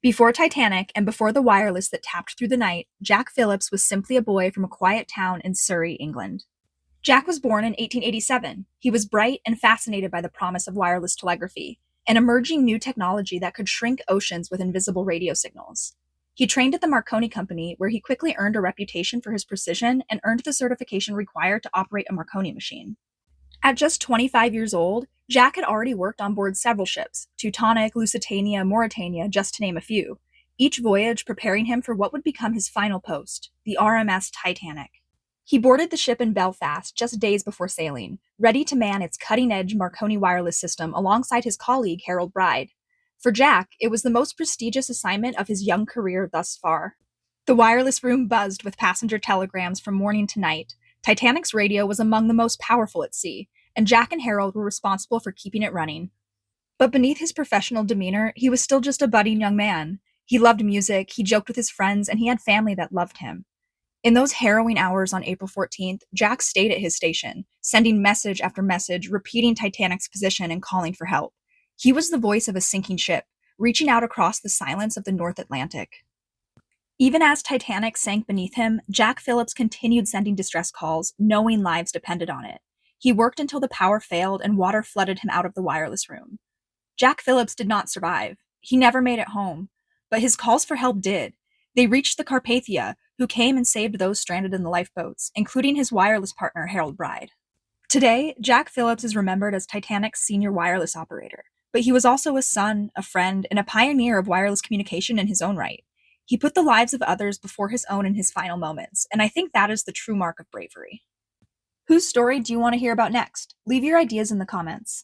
Before Titanic and before the wireless that tapped through the night, Jack Phillips was simply a boy from a quiet town in Surrey, England. Jack was born in 1887. He was bright and fascinated by the promise of wireless telegraphy, an emerging new technology that could shrink oceans with invisible radio signals. He trained at the Marconi Company, where he quickly earned a reputation for his precision and earned the certification required to operate a Marconi machine. At just 25 years old, Jack had already worked on board several ships, Teutonic, Lusitania, Mauretania, just to name a few, each voyage preparing him for what would become his final post, the RMS Titanic. He boarded the ship in Belfast just days before sailing, ready to man its cutting-edge Marconi wireless system alongside his colleague Harold Bride. For Jack, it was the most prestigious assignment of his young career thus far. The wireless room buzzed with passenger telegrams from morning to night. Titanic's radio was among the most powerful at sea, and Jack and Harold were responsible for keeping it running. But beneath his professional demeanor, he was still just a budding young man. He loved music, he joked with his friends, and he had family that loved him. In those harrowing hours on April 14th, Jack stayed at his station, sending message after message, repeating Titanic's position and calling for help. He was the voice of a sinking ship, reaching out across the silence of the North Atlantic. Even as Titanic sank beneath him, Jack Phillips continued sending distress calls, knowing lives depended on it. He worked until the power failed and water flooded him out of the wireless room. Jack Phillips did not survive. He never made it home. But his calls for help did. They reached the Carpathia, who came and saved those stranded in the lifeboats, including his wireless partner, Harold Bride. Today, Jack Phillips is remembered as Titanic's senior wireless operator, but he was also a son, a friend, and a pioneer of wireless communication in his own right. He put the lives of others before his own in his final moments, and I think that is the true mark of bravery. Whose story do you want to hear about next? Leave your ideas in the comments.